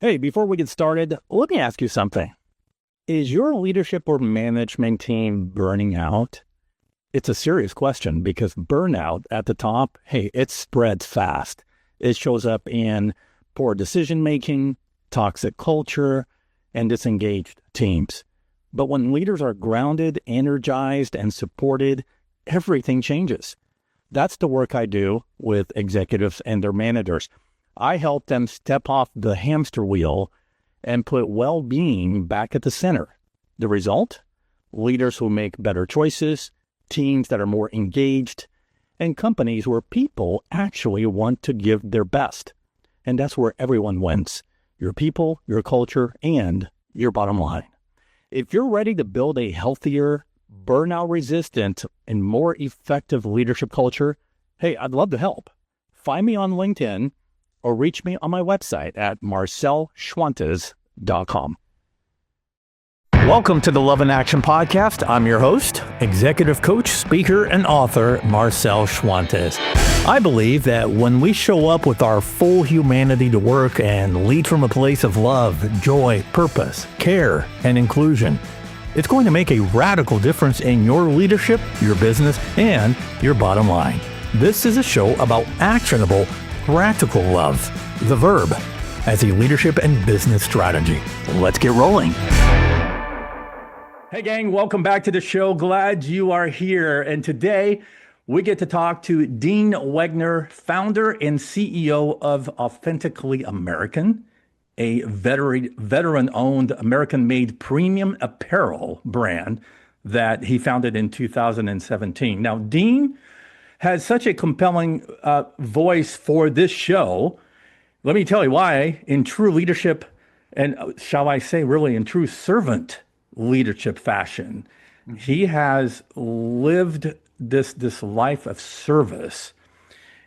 Hey, before we get started, let me ask you something. Is your leadership or management team burning out? It's a serious question because burnout at the top, hey, it spreads fast. It shows up in poor decision making, toxic culture, and disengaged teams. But when leaders are grounded, energized, and supported, everything changes. That's the work I do with executives and their managers. I help them step off the hamster wheel and put well-being back at the center. The result? Leaders who make better choices, teams that are more engaged, and companies where people actually want to give their best. And that's where everyone wins. Your people, your culture, and your bottom line. If you're ready to build a healthier, burnout-resistant, and more effective leadership culture, hey, I'd love to help. Find me on LinkedIn or reach me on my website at marcelschwantes.com. Welcome to the Love in Action Podcast. I'm your host, executive coach, speaker, and author, Marcel Schwantes. I believe that when we show up with our full humanity to work and lead from a place of love, joy, purpose, care, and inclusion, it's going to make a radical difference in your leadership, your business, and your bottom line. This is a show about actionable, practical love, the verb, as a leadership and business strategy. Let's get rolling. Hey gang, welcome back to the show. Glad you are here. And today we get to talk to Dean Wegner, founder and CEO of Authentically American, a veteran-owned, American-made premium apparel brand that he founded in 2017. Now, Dean has such a compelling voice for this show. Let me tell you why. In true leadership, and shall I say, really in true servant leadership fashion, he has lived this life of service.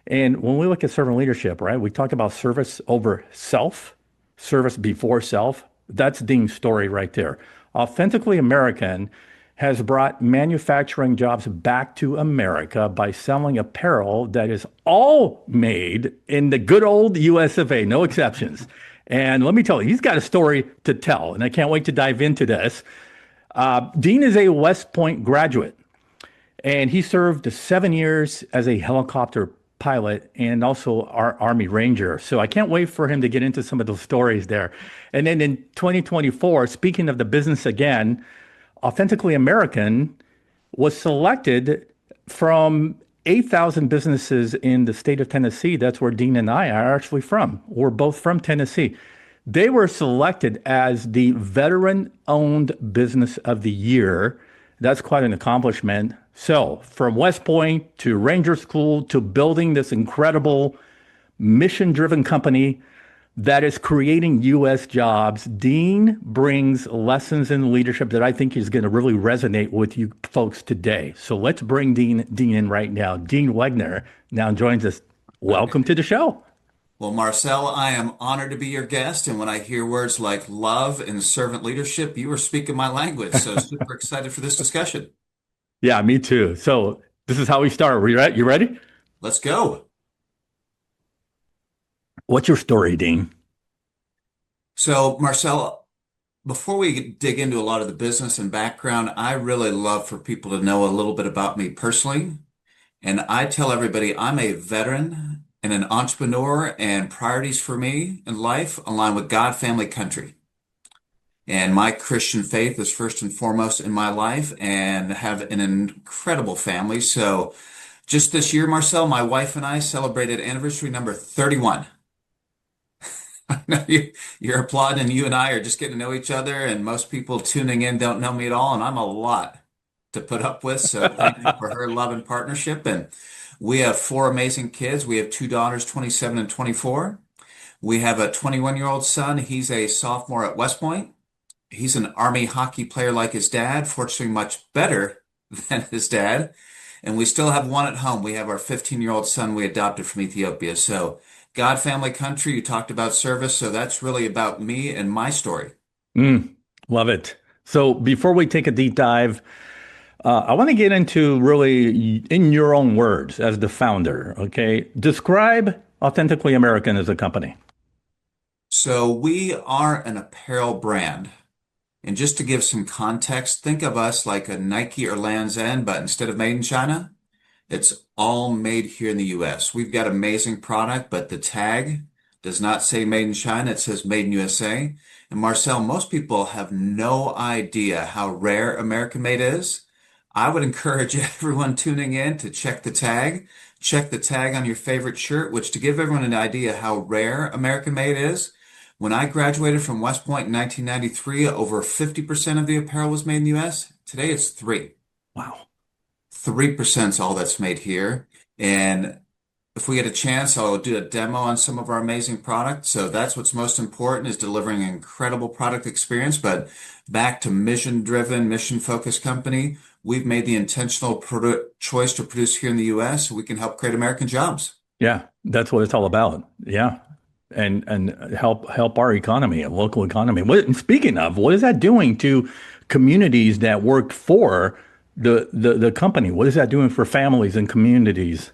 And when we look at servant leadership, right, we talk about service over self, service before self. That's Dean's story right there. Authentically American has brought manufacturing jobs back to America by selling apparel that is all made in the good old US of A, no exceptions. And let me tell you, he's got a story to tell, and I can't wait to dive into this. Dean is a West Point graduate, and he served 7 years as a helicopter pilot and also our Army Ranger. So I can't wait for him to get into some of those stories there. And then in 2024, speaking of the business again, Authentically American was selected from 8,000 businesses in the state of Tennessee. That's where Dean and I are actually from. We're both from Tennessee. They were selected as the veteran-owned business of the year. That's quite an accomplishment. So from West Point to Ranger School to building this incredible mission-driven company that is creating U.S. jobs, Dean brings lessons in leadership that I think is going to really resonate with you folks today. So let's bring Dean in right now. Dean Wegner now joins us. Welcome to the show. Well, Marcel, I am honored to be your guest. And when I hear words like love and servant leadership, you are speaking my language. So super excited for this discussion. Yeah, me too. So this is how we start. You ready? Let's go. What's your story, Dean? So, Marcel, before we dig into a lot of the business and background, I really love for people to know a little bit about me personally. And I tell everybody I'm a veteran and an entrepreneur, and priorities for me in life align with God, family, country. And my Christian faith is first and foremost in my life, and have an incredible family. So just this year, Marcel, my wife and I celebrated anniversary number 31. You're applauding. You and I are just getting to know each other, and most people tuning in don't know me at all, and I'm a lot to put up with. So thank you for her love and partnership. And we have four amazing kids. We have two daughters, 27 and 24. We have a 21-year-old son. He's a sophomore at West Point. He's an Army hockey player like his dad, fortunately much better than his dad. And we still have one at home. We have our 15-year-old son we adopted from Ethiopia. So God, family, country, you talked about service. So that's really about me and my story. Love it. So before we take a deep dive, I want to get into really in your own words as the founder, okay? Describe Authentically American as a company. So we are an apparel brand. And just to give some context, think of us like a Nike or Land's End, but instead of made in China, it's all made here in the US. We've got amazing product, but the tag does not say made in China. It says made in USA. And Marcel, most people have no idea how rare American made is. I would encourage everyone tuning in to check the tag. Check the tag on your favorite shirt, which to give everyone an idea how rare American made is. When I graduated from West Point in 1993, over 50% of the apparel was made in the US. Today it's 3. Wow. 3% is all that's made here. And if we get a chance, I'll do a demo on some of our amazing products. So that's what's most important is delivering an incredible product experience. But back to mission-driven, mission-focused company, we've made the intentional choice to produce here in the US so we can help create American jobs. Yeah, that's what it's all about. Yeah. And help our economy and local economy. And speaking of, what is that doing to communities that work for the company? What is that doing for families and communities?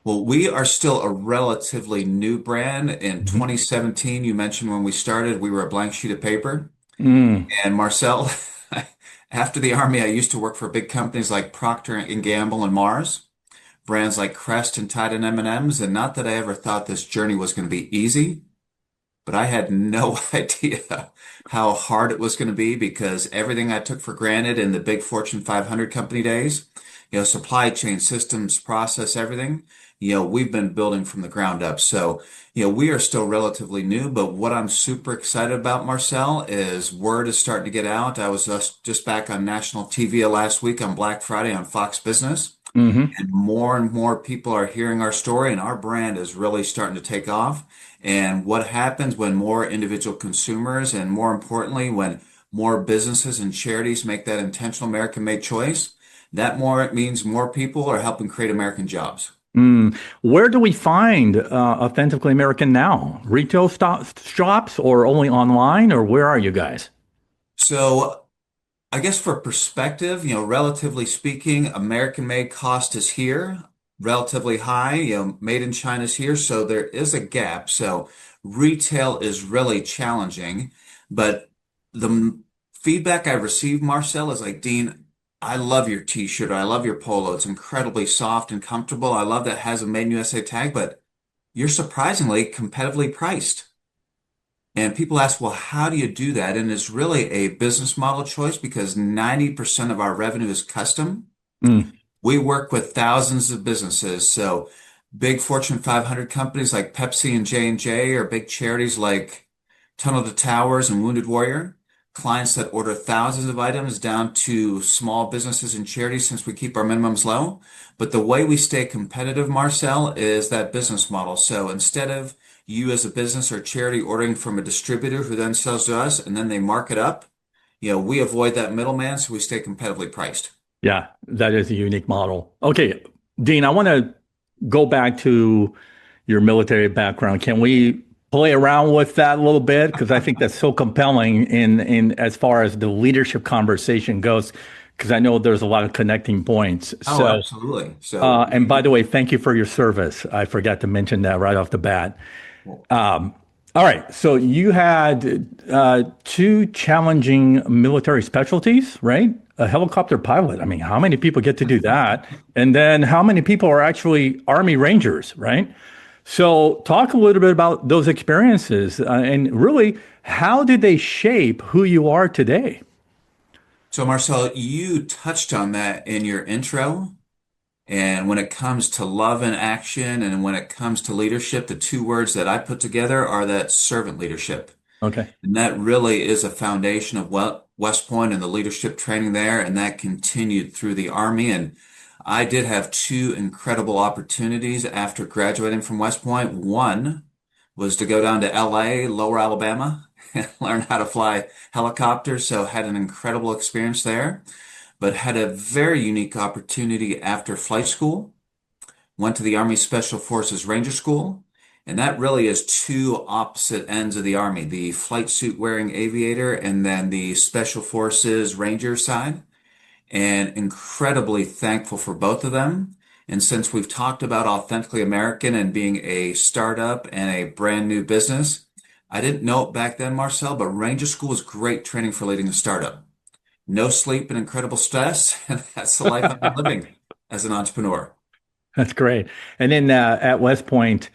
Well, we are still a relatively new brand. In Mhm. 2017, you mentioned when we started, we were a blank sheet of paper. Mm, And Marcel, after the Army, I used to work for big companies like Procter and Gamble and Mars, brands like Crest and Tide and M&Ms. And not that I ever thought this journey was going to be easy, but I had no idea how hard it was going to be because everything I took for granted in the big Fortune 500 company days, supply chain systems, process, everything, we've been building from the ground up. So, we are still relatively new, but what I'm super excited about, Marcel, is word is starting to get out. I was just back on national TV last week on Black Friday on Fox Business. hmm And more people are hearing our story, and our brand is really starting to take off. And what happens when more individual consumers, and more importantly, when more businesses and charities make that intentional American-made choice, that more means more people are helping create American jobs. Mm. Where do we find Authentically American now? Retail shops or only online, or where are you guys? So I guess for perspective, relatively speaking, American-made cost is here, relatively high, made in China is here, so there is a gap. So retail is really challenging, but the feedback I received, Marcel, is like, Dean, I love your t-shirt. I love your polo. It's incredibly soft and comfortable. I love that it has a Made in USA tag, but you're surprisingly competitively priced. And people ask, well, how do you do that? And it's really a business model choice because 90% of our revenue is custom. Mm. We work with thousands of businesses. So big Fortune 500 companies like Pepsi and J&J, or big charities like Tunnel to Towers and Wounded Warrior. Clients that order thousands of items down to small businesses and charities since we keep our minimums low. But the way we stay competitive, Marcel, is that business model. So instead of you as a business or charity ordering from a distributor who then sells to us and then they mark it up, we avoid that middleman, so we stay competitively priced. Yeah, that is a unique model. Okay, Dean, I want to go back to your military background. Can we play around with that a little bit? Because I think that's so compelling in as far as the leadership conversation goes, because I know there's a lot of connecting points. Oh, So, absolutely. So and by the way, thank you for your service. I forgot to mention that right off the bat. well, All right, so you had two challenging military specialties, right? A helicopter pilot. I mean, how many people get to do that? And then how many people are actually Army Rangers, right? So, talk a little bit about those experiences and really how did they shape who you are today? so Marcel, you touched on that in your intro. And when it comes to love and action, and when it comes to leadership, the two words that I put together are that servant leadership. Okay. And that really is a foundation of what West Point and the leadership training there, and that continued through the Army. And I did have two incredible opportunities after graduating from West Point. One was to go down to LA, Lower Alabama, and learn how to fly helicopters. So had an incredible experience there, but had a very unique opportunity after flight school. Went to the Army Special Forces Ranger School. And that really is two opposite ends of the Army, the flight suit wearing aviator and then the Special Forces Ranger side. And incredibly thankful for both of them. And since we've talked about Authentically American and being a startup and a brand new business, I didn't know it back then, Marcel, but Ranger School is great training for leading a startup. No sleep and incredible stress, and that's the life I've been living as an entrepreneur. That's great. And then at West Point,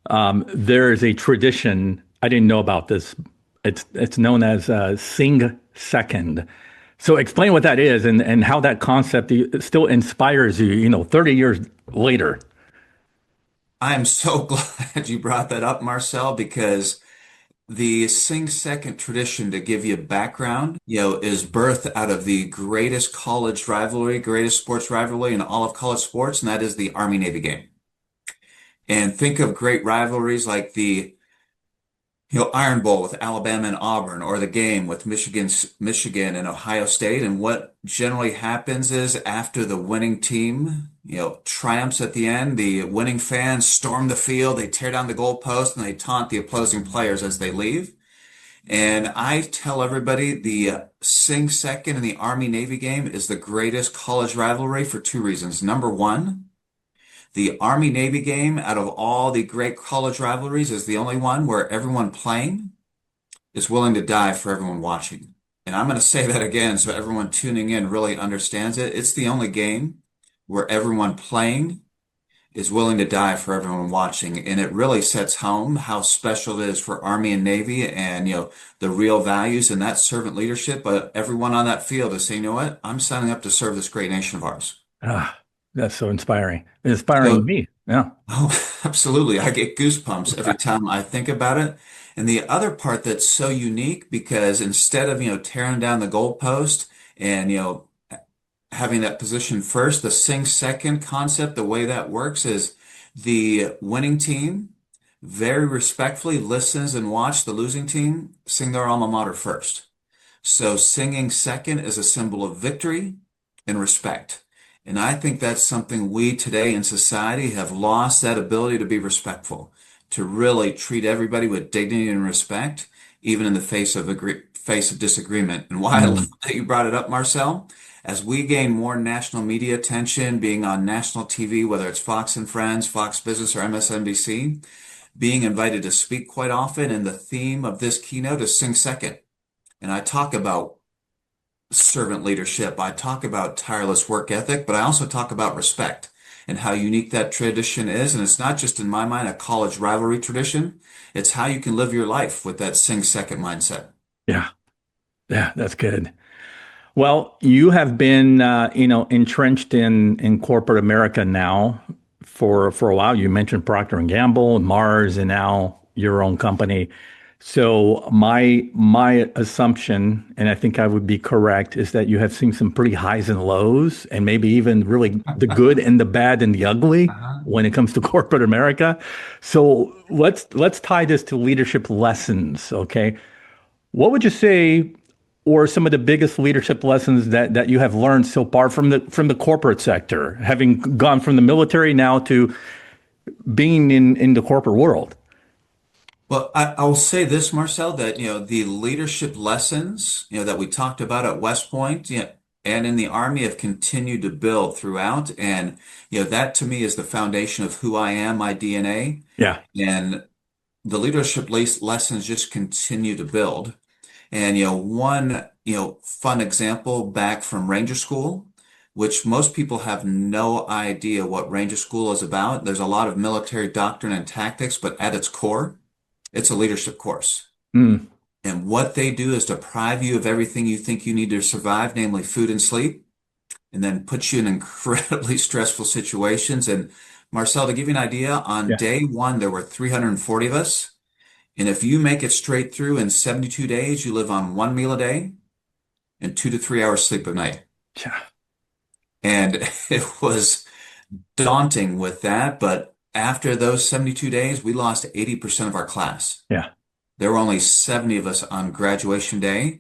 there is a tradition. I didn't know about this. It's known as Sing Second. So explain what that is and how that concept still inspires you, 30 years later. I am so glad you brought that up, Marcel, because the Sing Second tradition, to give you background, is birthed out of the greatest college rivalry, greatest sports rivalry in all of college sports, and that is the Army-Navy game. And think of great rivalries like the Iron Bowl with Alabama and Auburn, or the game with Michigan and Ohio State. And what generally happens is after the winning team, triumphs at the end, the winning fans storm the field, they tear down the goalpost, and they taunt the opposing players as they leave. And I tell everybody the Sing Second and the Army Navy game is the greatest college rivalry for two reasons. Number one, the Army Navy game, out of all the great college rivalries, is the only one where everyone playing is willing to die for everyone watching. And I'm going to say that again so everyone tuning in really understands it. It's the only game where everyone playing is willing to die for everyone watching. And it really sets home how special it is for Army and Navy and, the real values and that servant leadership. But everyone on that field is saying, you know what? I'm signing up to serve this great nation of ours. Ah, that's so inspiring. Inspiring So me. Yeah. Oh, absolutely. I get goosebumps every time I think about it. And the other part that's so unique because instead of, tearing down the goalpost and, having that position first, the sing second concept, the way that works is the winning team very respectfully listens and watch the losing team sing their alma mater first. So singing second is a symbol of victory and respect. And I think that's something we today in society have lost that ability to be respectful, to really treat everybody with dignity and respect, even in the face of disagreement. And why I love Mm. that you brought it up, Marcel, as we gain more national media attention, being on national TV, whether it's Fox and Friends, Fox Business, or MSNBC, being invited to speak quite often, and the theme of this keynote is Sing Second. And I talk about servant leadership. I talk about tireless work ethic, but I also talk about respect and how unique that tradition is. And it's not just, in my mind, a college rivalry tradition. It's how you can live your life with that sing second mindset. Yeah. Yeah, that's good. Well, you have been, entrenched in corporate America now for a while. You mentioned Procter and Gamble, Mars, and now your own company. So my assumption, and I think I would be correct, is that you have seen some pretty highs and lows, and maybe even really the good and the bad and the ugly Uh-huh. when it comes to corporate America. So let's tie this to leadership lessons, okay? What would you say or some of the biggest leadership lessons that you have learned so far from the corporate sector, having gone from the military now to being in the corporate world? Well, I'll say this, Marcel, that, the leadership lessons, that we talked about at West Point, and in the Army have continued to build throughout. And, that to me is the foundation of who I am, my DNA. Yeah. And the leadership lessons just continue to build. And, one, fun example back from Ranger School, which most people have no idea what Ranger School is about. There's a lot of military doctrine and tactics, but at its core, it's a leadership course. Mm. And what they do is deprive you of everything you think you need to survive, namely food and sleep, and then put you in incredibly stressful situations. And Marcel, to give you an idea, on Yeah. day one, there were 340 of us. And if you make it straight through in 72 days, you live on one meal a day and 2 to 3 hours sleep a night. Yeah. And it was daunting with that. But after those 72 days, we lost 80% of our class. Yeah. There were only 70 of us on graduation day.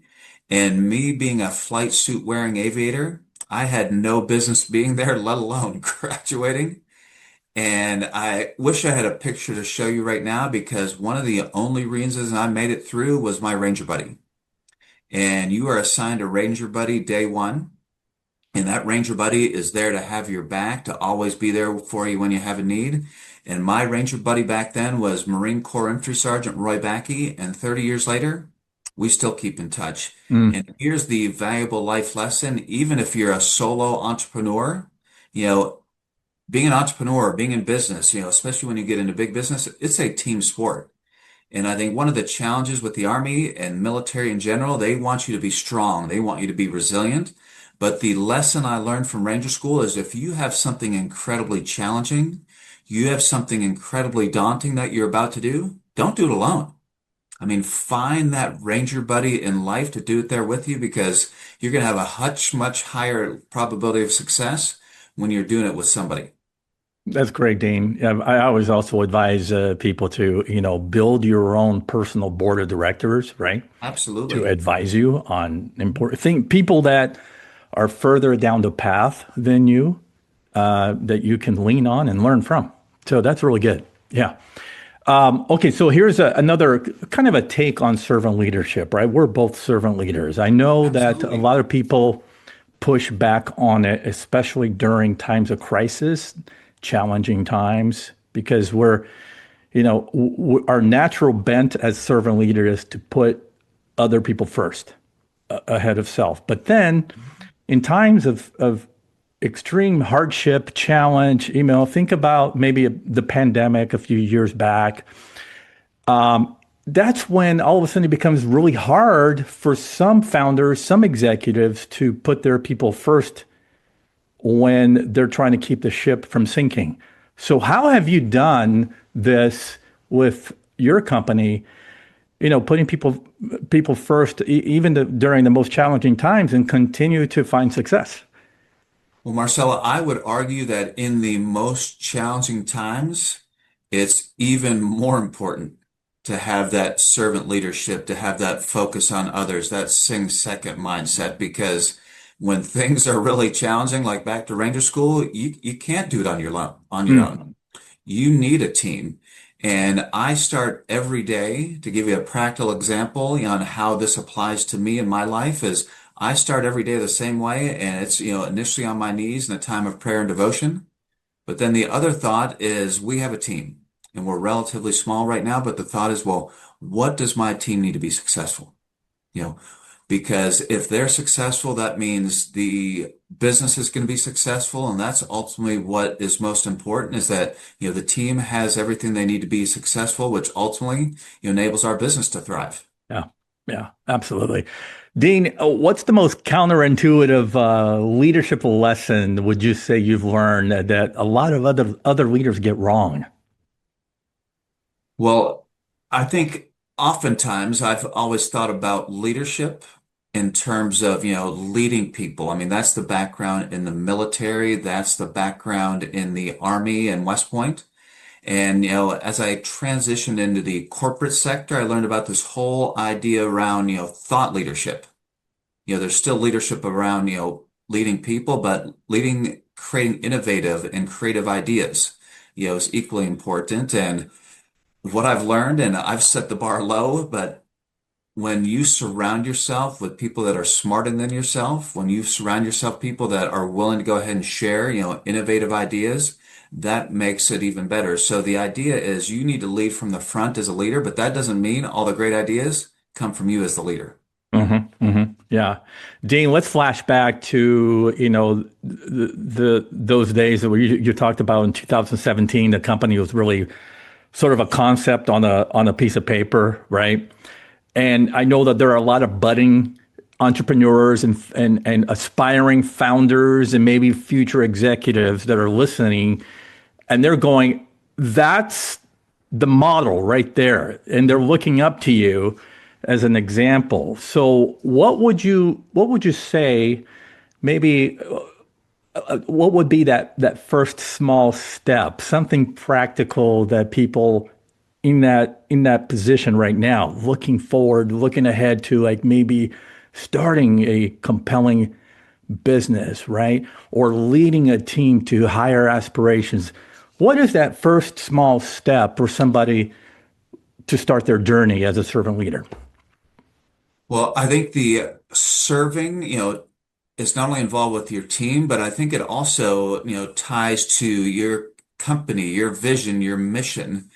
And me being a flight suit wearing aviator, I had no business being there, let alone graduating. And I wish I had a picture to show you right now because one of the only reasons I made it through was my Ranger buddy. And you are assigned a Ranger buddy day one. And that Ranger buddy is there to have your back, to always be there for you when you have a need. And my Ranger buddy back then was Marine Corps Infantry Sergeant Roy Backey. And 30 years later, we still keep in touch. Mm, And here's the valuable life lesson. Even if you're a solo entrepreneur, you know, being an entrepreneur, being in business, especially when you get into big business, it's a team sport. And I think one of the challenges with the Army and military in general, they want you to be strong. They want you to be resilient. But the lesson I learned from Ranger School is if you have something incredibly challenging, you have something incredibly daunting that you're about to do, don't do it alone. I mean, find that Ranger buddy in life to do it there with you because you're going to have a much higher probability of success when you're doing it with somebody. that's great, Dean. I always also advise people to, build your own personal board of directors, right? To Absolutely. advise you on important things, people that are further down the path than you, that you can lean on and learn from. So that's really good. Yeah. Okay, so here's another kind of a take on servant leadership, right? We're both servant leaders. I know that a Absolutely. lot of people push back on it, especially during times of crisis, challenging times, because our natural bent as servant leaders is to put other people first, ahead of self. But then in times of extreme hardship, challenge, think about maybe the pandemic a few years back. That's when all of a sudden it becomes really hard for some founders, some executives to put their people first when they're trying to keep the ship from sinking. So, how have you done this with your company? Putting people first, even during the most challenging times, and continue to find success. Well, Marcella, I would argue that in the most challenging times, it's even more important to have that servant leadership, to have that focus on others, that sing second mindset, because when things are really challenging, like back to Ranger School, you can't do it on your Mm, own. You need a team. And I start every day to give you a practical example, on how this applies to me in my life is I start every day the same way. And it's, initially on my knees in a time of prayer and devotion. But then the other thought is we have a team and we're relatively small right now. But the thought is, well, what does my team need to be successful? You know, because if they're successful, that means the business is going to be successful. And that's ultimately what is most important is that, the team has everything they need to be successful, which ultimately, enables our business to thrive. yeah, yeah, absolutely. Dean, what's the most counterintuitive leadership lesson would you say you've learned that a lot of other leaders get wrong? Well, I think oftentimes I've always thought about leadership in terms of, leading people. I mean, that's the background in the military. That's the background in the Army and West Point. And, as I transitioned into the corporate sector, I learned about this whole idea around, thought leadership. There's still leadership around, leading people, but creating innovative and creative ideas, is equally important. And what I've learned, and I've set the bar low, but when you surround yourself with people that are smarter than yourself, when you surround yourself with people that are willing to go ahead and share, innovative ideas, that makes it even better. So the idea is you need to lead from the front as a leader, but that doesn't mean all the great ideas come from you as the leader. Yeah. Dean, let's flash back to, those days that you talked about in 2017. The company was really sort of a concept on a piece of paper, right? And I know that there are a lot of budding entrepreneurs and aspiring founders and maybe future executives that are listening, and they're going, that's the model right there. And they're looking up to you as an example. So what would you say maybe what would be that first small step, something practical that people in that position right now, looking forward, looking ahead to like maybe starting a compelling business, right? Or leading a team to higher aspirations. What is that first small step for somebody to start their journey as a servant leader? Well, I think the serving, is not only involved with your team, but I think it also, ties to your company, your vision, your mission.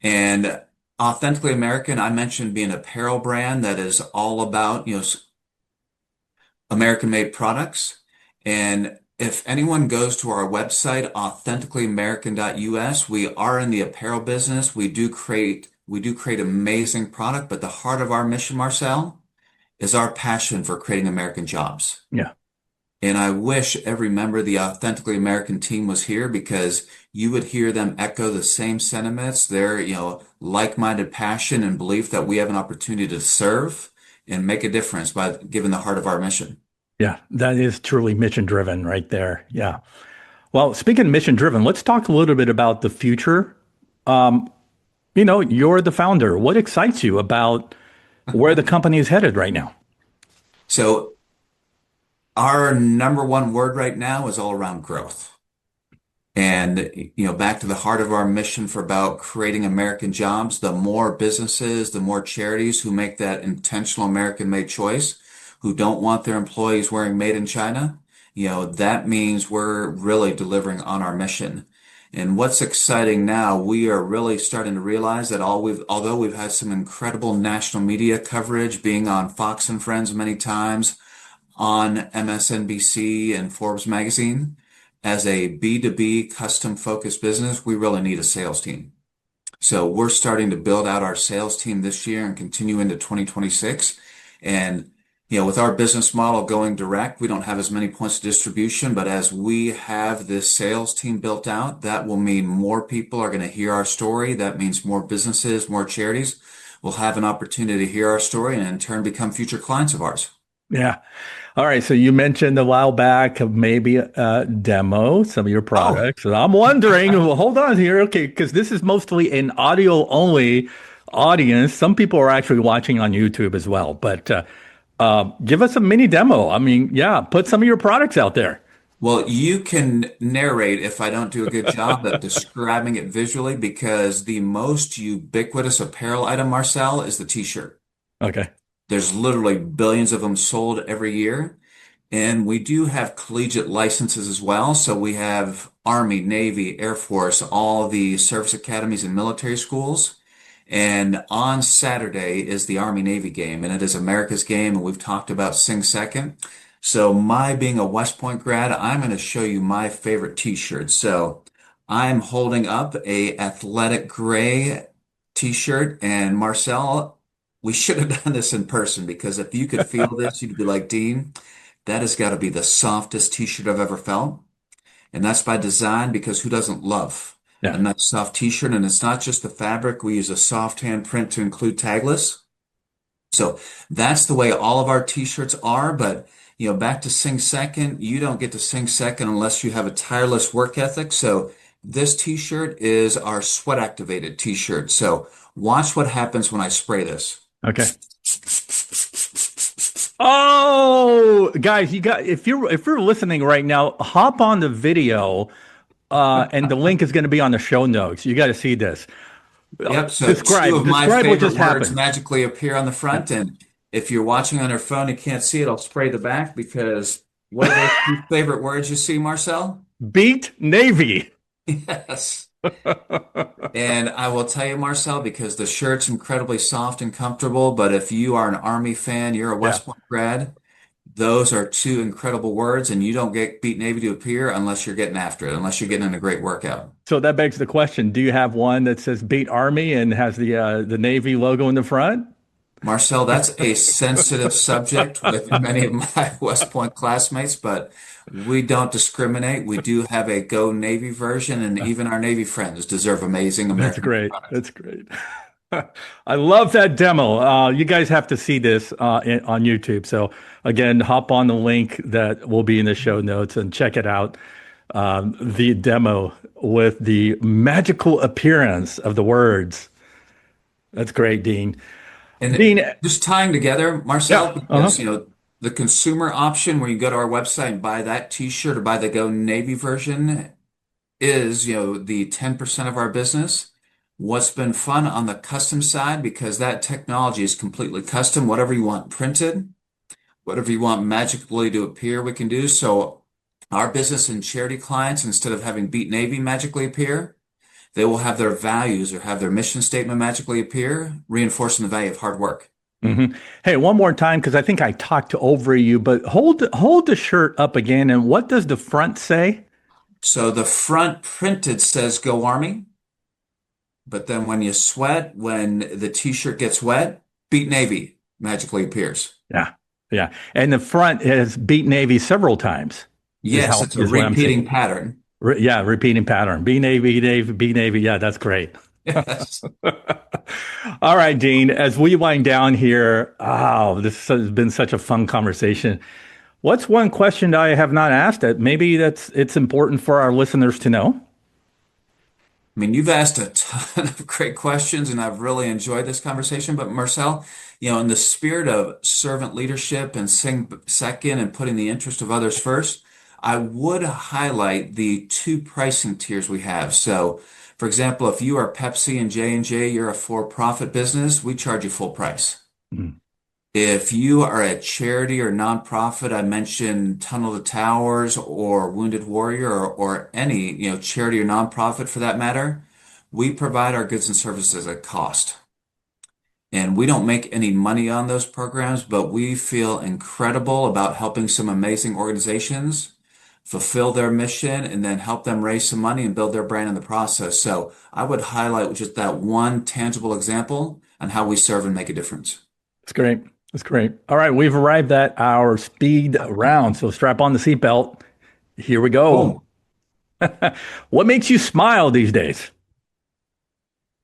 And Authentically American, I mentioned being an apparel brand that is all about, American-made products. And if anyone goes to our website, authenticallyamerican.us, we are in the apparel business. We do create amazing product, but the heart of our mission, Marcel, is our passion for creating American jobs. Yeah. And I wish every member of the Authentically American team was here because you would hear them echo the same sentiments, their, like-minded passion and belief that we have an opportunity to serve and make a difference by giving the heart of our mission. Yeah. That is truly mission driven right there. Yeah. Well, speaking of mission driven, let's talk a little bit about the future. Um, you're the founder. What excites you about where the company is headed right now? So our number one word right now is all around growth. And, back to the heart of our mission for about creating American jobs, the more businesses, the more charities who make that intentional American made choice, who don't want their employees wearing made in China, that means we're really delivering on our mission. And what's exciting now, we are really starting to realize that although we've had some incredible national media coverage, being on Fox and Friends many times, on MSNBC and Forbes magazine, as a B2B custom focused business, we really need a sales team. So we're starting to build out our sales team this year and continue into 2026. And, with our business model going direct, we don't have as many points of distribution, but as we have this sales team built out, that will mean more people are going to hear our story. That means more businesses, more charities will have an opportunity to hear our story and in turn become future clients of ours. Yeah. All right. So you mentioned a while back of maybe a demo some of your Oh, products. And I'm wondering, well, hold on here. Okay. Because this is mostly an audio only audience. Some people are actually watching on YouTube as well. But give us a mini demo. I mean, yeah, put some of your products out there. well, you can narrate if I don't do a good job at describing it visually because the most ubiquitous apparel item, Marcel, is the t-shirt. Okay. There's literally billions of them sold every year. And we do have collegiate licenses as well. So we have Army, Navy, Air Force, all the service academies and military schools. And on Saturday is the Army Navy game, and it is America's game. And we've talked about Sing Second. So my being a West Point grad, I'm going to show you my favorite t-shirt. So I'm holding up a athletic gray t-shirt, and Marcel, we should have done this in person because if you could feel this, you'd be like, Dean, that has got to be the softest t-shirt I've ever felt. And that's by design because who doesn't love a Yeah. nice soft t-shirt? And it's not just the fabric. We use a soft hand print to include tagless. So that's the way all of our t-shirts are. But, back to Sing Second, you don't get to sing second unless you have a tireless work ethic. So this t-shirt is our sweat activated t-shirt. So watch what happens when I spray this. Okay. Oh, guys, you got if you're listening right now, hop on the video, and the link is going to be on the show notes. You got to see this. Yep. So two Describe of my describe what favorite just words happened. magically appear on the front. And if you're watching on your phone and can't see it, I'll spray the back because what are those two favorite words you see, Marcel? Beat Navy. Yes. And I will tell you, Marcel, because the shirt's incredibly soft and comfortable, but if you are an Army fan, you're a Yeah. West Point grad, those are two incredible words, and you don't get Beat Navy to appear unless you're getting after it, unless you're getting in a great workout. So that begs the question: do you have one that says "Beat Army" and has the Navy logo in the front? Marcel, that's a sensitive subject with many of my West Point classmates, but we don't discriminate. We do have a Go Navy version, and even our Navy friends deserve amazing That's American great. product. That's great. I love that demo. You guys have to see this on YouTube. So again, hop on the link that will be in the show notes and check it out. The demo with the magical appearance of the words. That's great, Dean. And Dean, just tying together, Marcel, yeah, because the consumer option where you go to our website and buy that t-shirt or buy the Go Navy version is, the 10% of our business. What's been fun on the custom side, because that technology is completely custom, whatever you want printed, whatever you want magically to appear, we can do. So Our business and charity clients, instead of having Beat Navy magically appear, they will have their values or have their mission statement magically appear, reinforcing the value of hard work. hmm Hey, one more time, because I think I talked over you, but hold the shirt up again. And what does the front say? So the front printed says Go Army, but then when you sweat, when the t-shirt gets wet, Beat Navy magically appears. Yeah, yeah. And the front has beat Navy several times. Yes, it's a Is what I'm saying. repeating pattern. Yeah, repeating pattern. Be Navy, Navy, be Navy. Yeah, that's great. Yes. All right, Dean, as we wind down here, oh, this has been such a fun conversation. What's one question that I have not asked that maybe it's important for our listeners to know? I mean, you've asked a ton of great questions, and I've really enjoyed this conversation. But Marcel, in the spirit of servant leadership and sing second and putting the interest of others first, I would highlight the two pricing tiers we have. So, for example, if you are Pepsi and J&J, you're a for-profit business, we charge you full price. Mm. If you are a charity or nonprofit, I mentioned Tunnel to Towers or Wounded Warrior or any, charity or nonprofit for that matter, we provide our goods and services at cost. And we don't make any money on those programs, but we feel incredible about helping some amazing organizations fulfill their mission and then help them raise some money and build their brand in the process. So I would highlight just that one tangible example on how we serve and make a difference. That's great. That's great. All right, we've arrived at our speed round. So strap on the seatbelt. Here we go. Boom. What makes you smile these days?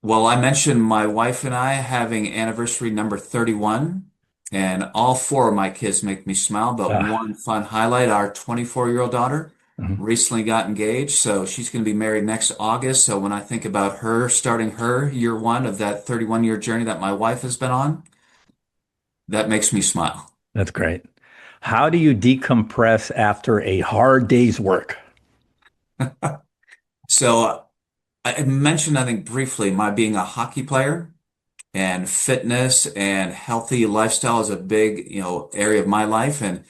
Well, I mentioned my wife and I having anniversary number 31, and all four of my kids make me smile. But Ah, one fun highlight, our 24-year-old daughter mhm. recently got engaged, so she's going to be married next August. So when I think about her starting her year one of that 31-year journey that my wife has been on, that makes me smile. That's great. How do you decompress after a hard day's work? So I mentioned, I think briefly, my being a hockey player and fitness and healthy lifestyle is a big, area of my life. And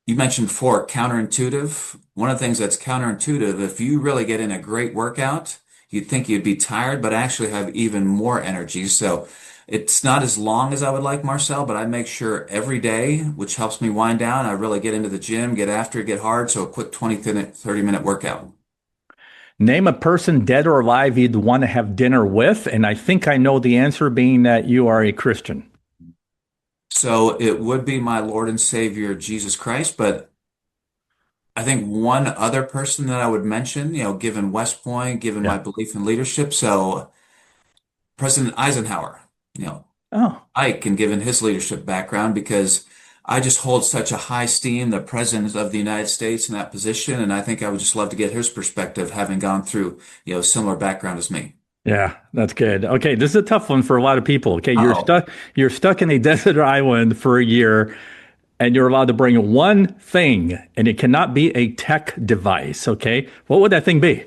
you mentioned before counterintuitive. One of the things that's counterintuitive, if you really get in a great workout, you'd think you'd be tired, but actually have even more energy. So it's not as long as I would like, Marcel, but I make sure every day, which helps me wind down, I really get into the gym, get after it, get hard. So a quick 20-minute, 30-minute workout. Name a person, dead or alive, you'd want to have dinner with. And I think I know the answer, being that you are a Christian. So it would be my Lord and Savior, Jesus Christ, but I think one other person that I would mention, given West Point, given my Yeah. belief in leadership. So President Eisenhower, Oh, Ike, and given his leadership background, because I just hold such a high esteem the President of the United States in that position, and I think I would just love to get his perspective, having gone through, similar background as me. yeah, that's good. Okay, this is a tough one for a lot of people. Okay, Uh-oh. you're stuck in a desert island for a year and you're allowed to bring one thing and it cannot be a tech device. Okay, what would that thing be?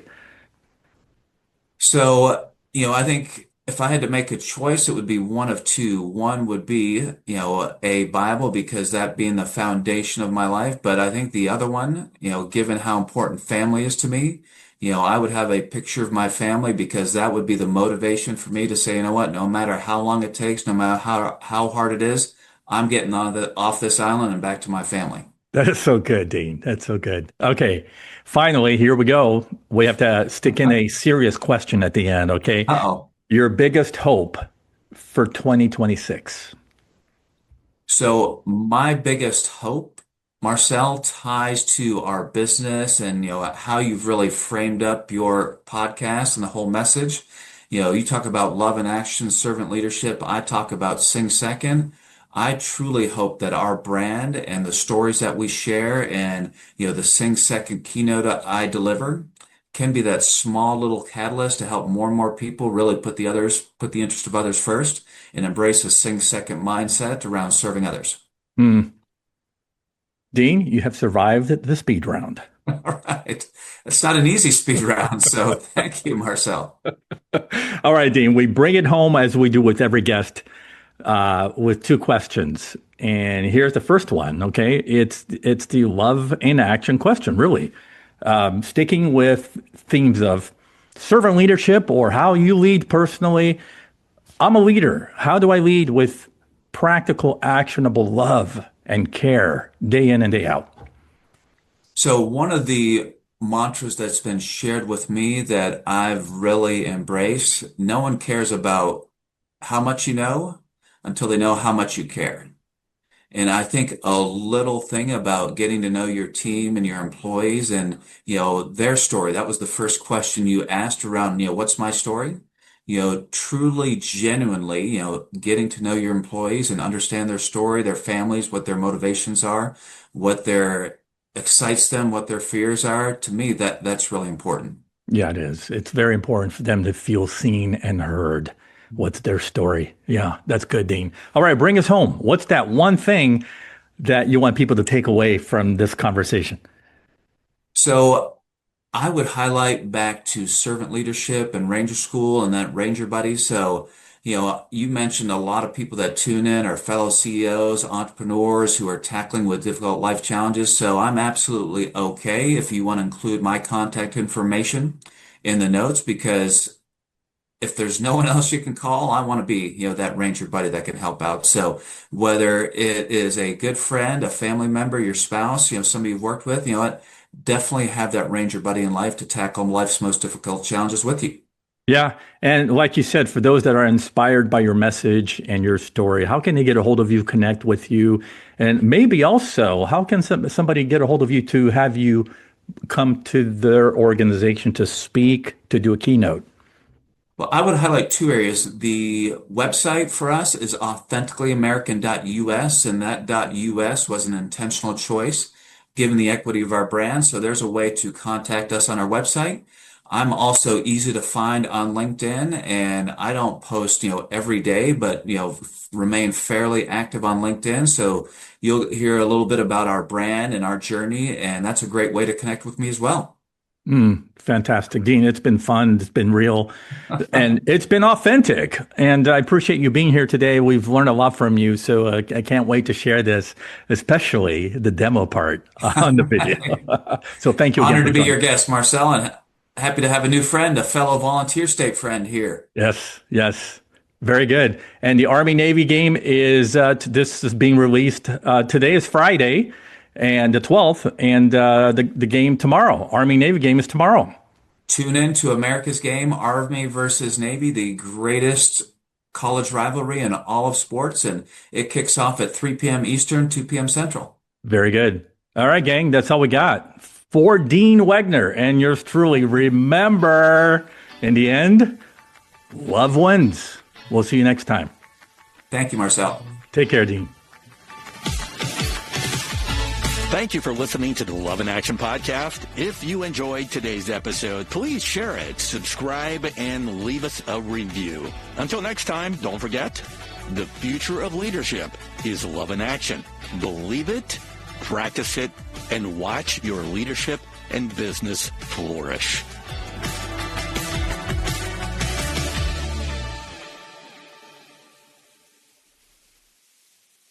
So, I think if I had to make a choice, it would be one of two. One would be, a Bible, because that being the foundation of my life. But I think the other one, given how important family is to me, I would have a picture of my family, because that would be the motivation for me to say, you know what, no matter how long it takes, no matter how hard it is, I'm getting off this island and back to my family. That is so good, Dean. That's so good. Okay, finally, here we go. We have to stick in a serious question at the end. Okay, Uh-oh. your biggest hope for 2026. So my biggest hope, Marcel, ties to our business and how you've really framed up your podcast and the whole message. You talk about love and action, servant leadership. I talk about sing second. I truly hope that our brand and the stories that we share and the sing second keynote I deliver can be that small little catalyst to help more and more people really put the interest of others first and embrace a sing second mindset around serving others. Hmm. Dean, you have survived the speed round. All right. It's not an easy speed round, so thank you, Marcel. All right, Dean, we bring it home as we do with every guest. with two questions. And here's the first one. Okay, it's the love in action question, really. Sticking with themes of servant leadership or how you lead personally. I'm a leader. How do I lead with practical, actionable love and care day in and day out? So one of the mantras that's been shared with me that I've really embraced, no one cares about how much you know until they know how much you care. And I think a little thing about getting to know your team and your employees and, their story. That was the first question you asked around, what's my story? Truly, genuinely, getting to know your employees and understand their story, their families, what their motivations are, what their excites them, what their fears are. To me, that's really important. Yeah, it is. It's very important for them to feel seen and heard. What's their story? Yeah, that's good, Dean. All right, bring us home. What's that one thing that you want people to take away from this conversation? So I would highlight back to servant leadership and Ranger School and that Ranger Buddy. So, you mentioned a lot of people that tune in are fellow CEOs, entrepreneurs who are tackling with difficult life challenges. So I'm absolutely okay if you want to include my contact information in the notes because if there's no one else you can call, I want to be, that Ranger Buddy that can help out. So whether it is a good friend, a family member, your spouse, somebody you've worked with, what, definitely have that Ranger Buddy in life to tackle life's most difficult challenges with you. Yeah. And like you said, for those that are inspired by your message and your story, how can they get a hold of you, connect with you? And maybe also, how can somebody get a hold of you to have you come to their organization to speak, to do a keynote? Well, I would highlight two areas. The website for us is authenticallyamerican.us, and that .us was an intentional choice given the equity of our brand. So there's a way to contact us on our website. I'm also easy to find on LinkedIn, and I don't post, every day, but, remain fairly active on LinkedIn. So you'll hear a little bit about our brand and our journey, and that's a great way to connect with me as well. Fantastic, Dean. It's been fun. It's been real and it's been authentic. And I appreciate you being here today. We've learned a lot from you. So I can't wait to share this, especially the demo part on the video. So thank you again. Honored to be your guest, Marcel, and happy to have a new friend, a fellow volunteer state friend here. Yes, yes. Very good. And the Army-Navy game is, this is being released. Today is Friday and the 12th, and the game tomorrow. Army-Navy game is tomorrow. Tune in to America's Game, Army versus Navy, the greatest college rivalry in all of sports, and it kicks off at 3 p.m. Eastern, 2 p.m. Central. Very good. All right, gang, that's all we got. For Dean Wegner and yours truly, remember, in the end, love wins. We'll see you next time. Thank you, Marcel. Take care, Dean. Thank you for listening to the Love in Action podcast. If you enjoyed today's episode, please share it, subscribe, and leave us a review. Until next time, don't forget, the future of leadership is love in action. Believe it, practice it, and watch your leadership and business flourish.